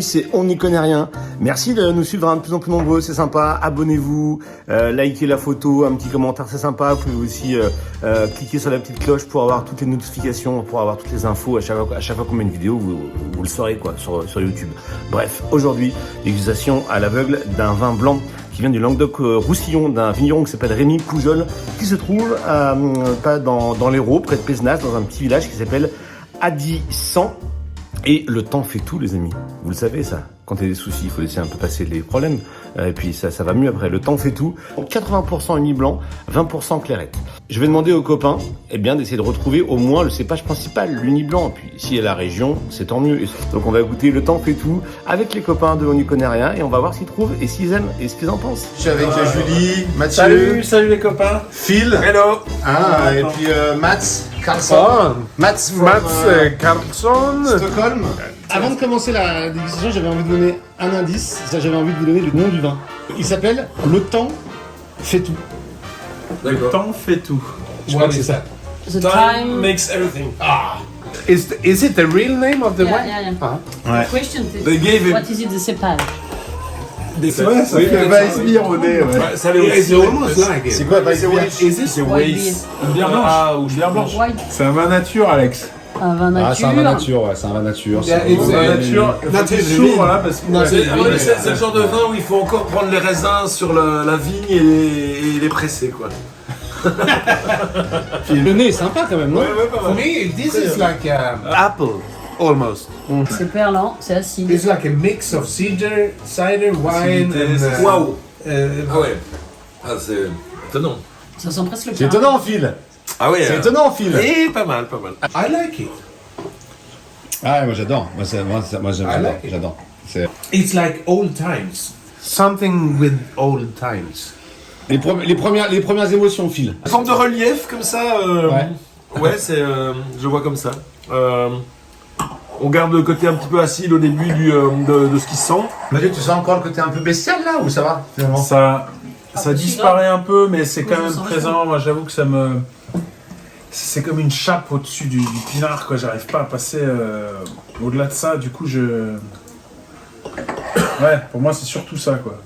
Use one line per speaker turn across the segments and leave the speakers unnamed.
bienvenue, c'est On n'y connaît rien. Merci de nous suivre de plus en plus nombreux, c'est sympa. Abonnez-vous, likez la photo, un petit commentaire, c'est sympa. Vous pouvez aussi cliquer sur la petite cloche pour avoir toutes les notifications, pour avoir toutes les infos à chaque fois qu'on met une vidéo, vous le saurez quoi sur YouTube. Bref, aujourd'hui, dégustation à l'aveugle d'un vin blanc qui vient du Languedoc-Roussillon, d'un vigneron qui s'appelle Rémi Poujol, qui se trouve pas dans l'Hérault, près de Pézenas, dans un petit village qui s'appelle Adissan. Et le temps fait tout, les amis. Vous le savez, ça. Quand il y a des soucis, il faut laisser un peu passer les problèmes. Et puis ça va mieux après. Le temps fait tout. 80% uni blanc, 20% clairette. Je vais demander aux copains, d'essayer de retrouver au moins le cépage principal, l'uni blanc. Puis si elle a la région, c'est tant mieux. Donc on va goûter le temps fait tout avec les copains de On n'y connaît rien et on va voir ce qu'ils trouvent et s'ils aiment et ce qu'ils en pensent.
Je suis avec Julie, Mathieu.
Salut les copains.
Phil.
Hello.
Et puis Mats Karlsson. Mats
Karlsson.
Stockholm.
Avant de commencer la dégustation, j'avais envie de donner un indice. J'avais envie de vous donner le nom du vin. Il s'appelle Le temps fait tout.
Le temps fait tout.
Je crois que c'est ça.
The time
makes everything.
Is it the real name of the wine?
The question is,
They gave it.
what is it the cépage?
C'est vrai, ça fait
Weissbier au nez,
Ça l'est aussi.
C'est quoi Weissbier?
C'est Weiss. Une bière blanche. Ou une bière blanche.
White.
C'est un vin nature, Alex.
Un vin nature.
c'est un vin nature, ouais, c'est un vin nature.
C'est un vin nature. C'est chaud, voilà, parce que.
C'est le genre de vin où il faut encore prendre les raisins sur la vigne et les presser, quoi.
Le nez est sympa quand même, non?
For me, this is like apple, almost.
C'est perlant, c'est acide.
It's like a mix of cider, wine, and.
Waouh! Ah ouais. Ah, c'est étonnant.
Ça sent presque le
C'est
caramel.
étonnant, Phil.
Ah ouais.
C'est étonnant, Phil.
Et pas mal, pas mal.
I like it.
Ah, moi j'adore. J'adore.
It's like old times. Something with old times.
Les premières émotions, Phil.
Forme de relief comme ça. Ouais, c'est. Je vois comme ça. On garde le côté un petit peu acide au début de ce qui se sent.
Mathieu, tu sens encore le côté un peu bestial là ou ça va finalement?
Ça disparaît un peu, mais c'est quand
Oui, je
même
sens
présent. Moi, j'avoue que ça me. C'est comme une chape au-dessus du pinard, quoi. J'arrive pas à passer au-delà de ça. Du coup, Ouais, pour moi, c'est surtout ça, quoi.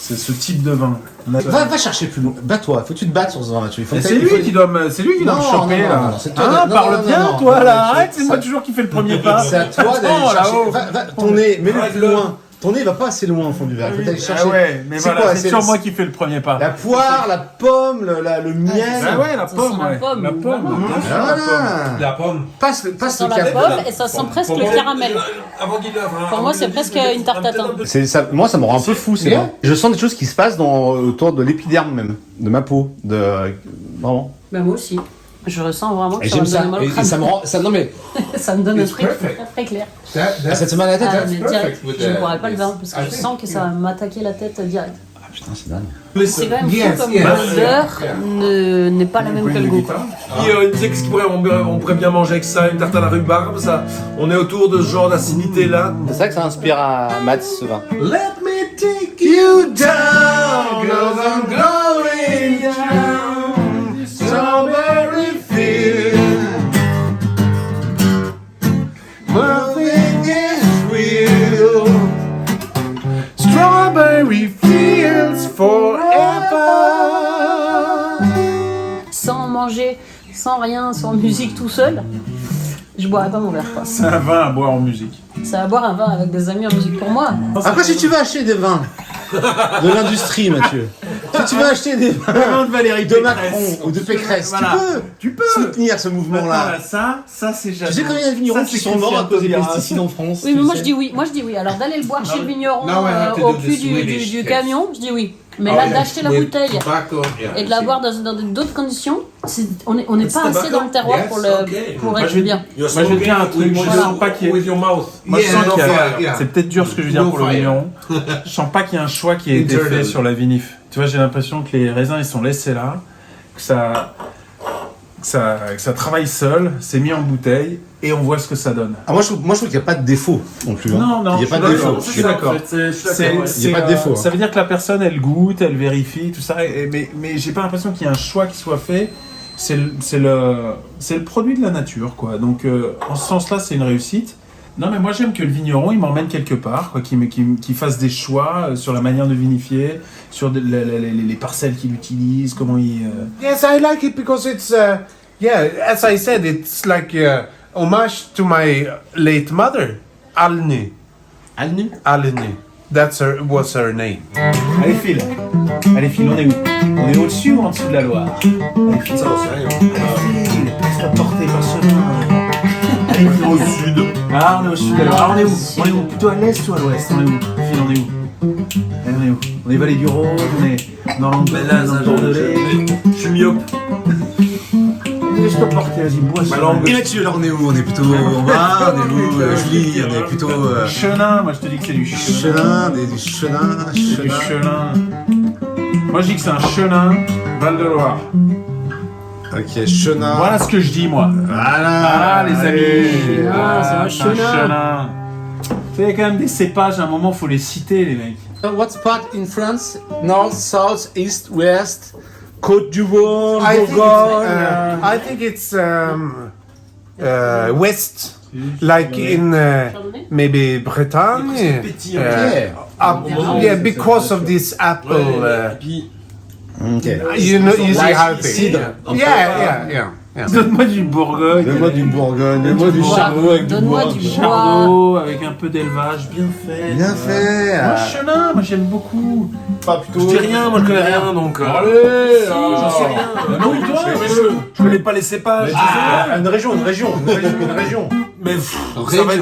C'est ce type de vin.
Va chercher plus loin. Bats-toi, faut que tu te battes sur ce vin, Mathieu.
C'est lui qui doit me choper, là.
c'est toi.
Parle bien, toi, là. Arrête, c'est moi toujours qui fais le premier pas.
C'est à toi d'aller
Oh,
chercher.
là-haut.
Va, ton nez, mets-le plus loin. Ton nez va pas assez loin au fond du verre. Il faut aller chercher.
Ah ouais, mais
C'est
voilà,
quoi,
c'est toujours moi qui fais le premier pas.
La poire, la pomme, le miel.
Ah ouais, la
Ça
pomme,
sent la
ouais.
pomme,
La pomme.
vraiment.
bien sûr,
Voilà.
La pomme.
Passe
Ça sent
le
la
cap.
pomme et ça sent presque le caramel.
Avant qu'il
Pour moi, c'est presque une tarte à thym.
Moi, ça me rend un peu fou, c'est vrai. Je sens des choses qui se passent autour de l'épiderme même, de ma peau, vraiment.
Bah, moi aussi. Je ressens vraiment que
Et
ça va
j'aime
me
ça.
donner mal au
Et
crâne.
ça me rend, ça me donne un
It's
truc
perfect.
Très clair.
Ça te met à la tête.
Ah,
Hein.
mais direct,
with
je ne
the-
boirai pas le vin parce que
I
je
think,
sens que ça va m'attaquer la tête direct.
Ah putain, c'est dingue.
C'est quand même
Yes,
fou comme
yes,
l'odeur
yeah.
n'est pas la même que le goût. quoi.
Il disait qu'est-ce on pourrait bien manger avec ça, une tarte à la rhubarbe, ça. On est autour de ce genre d'acidité là.
C'est ça que ça inspire à Mats, ce vin.
Let me take you down, 'cause I'm going down. Strawberry field. Nothing is real. Strawberry fields forever.
Sans manger, sans rien, sans musique tout seul, je boirais pas mon verre. Quoi.
C'est un vin à boire en musique.
Ça va boire un vin avec des amis en musique pour moi.
Après, si tu veux acheter des vins de l'industrie, Mathieu, si tu veux acheter des vins
de Valérie
de Macron ou de Pécresse,
Voilà.
tu peux soutenir ce mouvement-là.
Ça c'est jamais.
Tu sais combien il y a de vignerons qui sont morts à cause des pesticides en France?
Oui, mais moi je dis oui. Moi je dis oui. Alors d'aller le boire chez le vigneron
Now I have to
au
do
cul
the Swedish
du
test.
camion, je dis oui. Mais
Oh,
là,
yeah.
d'acheter la
With
bouteille
tobacco, yeah,
et de la
I see.
boire dans d'autres conditions, on n'est pas assez dans le terroir
Yes,
pour
Moi,
être
je vais-
bien.
Moi je vais te dire un truc, je sens pas qu'il y ait...
With your mouth.
Moi, je
Yeah,
sens
no
qu'il y a-
fire, yeah.
C'est peut-être dur ce que je veux dire
No
pour le
fire.
vigneron. Je sens pas qu'il y a un choix qui a été
Internal.
fait sur la vinif. Tu vois, j'ai l'impression que les raisins ils sont laissés là, que ça travaille seul, c'est mis en bouteille et on voit ce que ça donne.
Ah, moi, je trouve qu'il n'y a pas de défaut non plus. Hein.
Non,
il n'y a pas de
je suis
défaut.
d'accord, je suis d'accord.
Il y a pas de défaut,
Ça veut dire que la personne elle goûte, elle vérifie, tout ça, mais j'ai pas l'impression qu'il y a un choix qui soit fait. C'est le produit de la nature, quoi. Donc en ce sens-là, c'est une réussite. Non, mais moi j'aime que le vigneron il m'emmène quelque part, quoi, qu'il fasse des choix sur la manière de vinifier, sur les parcelles qu'il utilise, comment il.
Yes, I like it because it's, as I said, it's like homage to my late mother, Alni.
Alnu.
Alni. Was her name.
Allez, file. Allez, file, on est où? On est au-dessus ou en dessous de la Loire? Allez, file.
Ça, j'en sais rien.
Allez, file. Laisse-toi porter par ce chemin. Allez, file.
Au sud.
Ah, on est au sud de la Loire. Ah, on est où? On est où? Plutôt à l'est ou à l'ouest? On est où? File, on est où? Allez, on est où? On est vallée du Rhône, on est dans l'Angle, dans le Bordelais.
Je suis myope.
Laisse-toi porter, vas-y, bois
Ma
ça.
langue.
Et Mathieu, alors on est où? On est plutôt en bas, on est où Julie, on est plutôt
Chenin, moi je te dis que c'est du chenin.
Chenin, du chenin,
C'est du
chenin.
chenin. Moi je dis que c'est un chenin Val-de-Loire.
Ok, chenin.
Voilà ce que je dis moi.
Voilà.
Ah les amis.
Ah, c'est un chenin.
Il y a quand même des cépages, à un moment faut les citer les mecs.
What's part in France? North, south, east, west, Côte d'Ivoire,
I think it's west, like in
Chardonnay?
maybe Bretagne.
Petit,
Yeah, because of this apple.
Puis,
Ok.
You see
Like
how it is.
cidre.
Yeah.
Donne-moi du Bourgogne.
Donne-moi du Bourgogne, donne-moi du
Bois.
Chardonnay avec du
Donne-moi
bois.
du bois.
Chardonnay avec un peu d'élevage, bien fait.
Bien fait.
Moi chenin, moi j'aime beaucoup.
Pas
je
plutôt.
dis rien, moi je connais rien donc.
Allez,
J'en sais rien.
Non, toi,
Je connais pas les cépages.
Une région.
Mais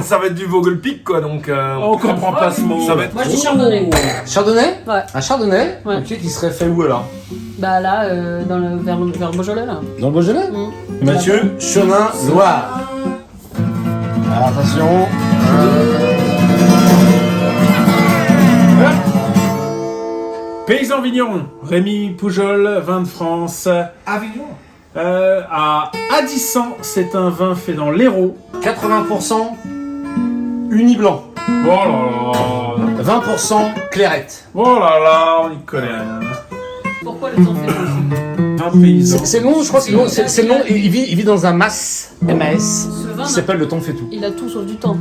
ça va être du Vogelpick quoi donc.
on comprend pas ce mot.
Ça va être.
Moi je dis chardonnay.
Chardonnay?
Ouais.
Un chardonnay?
Ouais.
Ok, qui serait fait où alors?
Bah là, vers Beaujolais là.
Dans le Beaujolais?
Mm.
Mathieu, chemin, Loire. Alors, attention.
Paysan vigneron, Rémi Poujol, vin de France.
Avignon.
À Addissan, c'est un vin fait dans l'Hérault.
80% uni blanc.
Oh là là,
20% clairette.
oh là là, on y connaît rien.
Pourquoi le temps fait aussi?
Vin paysan.
C'est le nom, je crois que c'est le nom. Il vit dans un MAS, MAS,
Ce vin,
qui s'appelle Le Temps fait tout.
il a tout sauf du temps.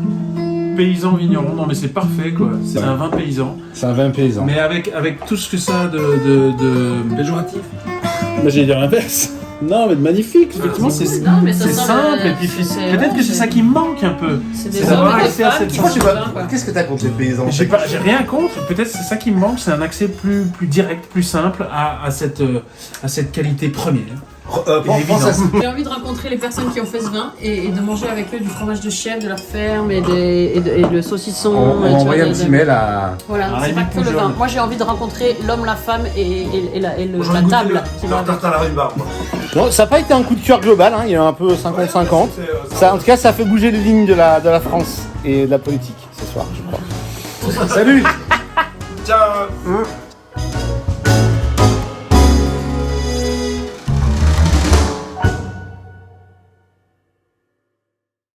Paysan vigneron, non mais c'est parfait quoi. C'est un vin paysan.
C'est un vin paysan.
Mais avec tout ce que ça a de...
Péjoratif.
Bah, j'allais dire l'inverse. Non, mais de magnifique. Effectivement, c'est
Non, mais ça
c'est
semble,
simple. Et puis peut-être que c'est ça qui me manque un peu.
C'est
C'est
des
d'avoir
hommes et des
accès à
femmes
cette
qui
sensation.
font du vin, quoi.
Qu'est-ce que t'as contre les paysans?
J'ai rien contre. Peut-être c'est ça qui me manque, c'est un accès plus direct, plus simple à cette qualité première.
Pense à ça.
J'ai envie de rencontrer les personnes qui ont fait ce vin et de manger avec eux du fromage de chèvre de leur ferme et le saucisson.
On va
tu vois,
envoyer un petit mail à.
Voilà,
Ah,
c'est pas
Rémi
que le
Poujol.
vin. Moi j'ai envie de rencontrer l'homme, la femme et la
J'aurais goûté
table qui va
leur
avec.
tarte à la rhubarbe.
Bon, ça n'a pas été un coup de cœur global, hein, il y a un peu 50-50. Ça, en tout cas, ça fait bouger les lignes de la France et de la politique ce soir, je crois. Salut!
Ciao.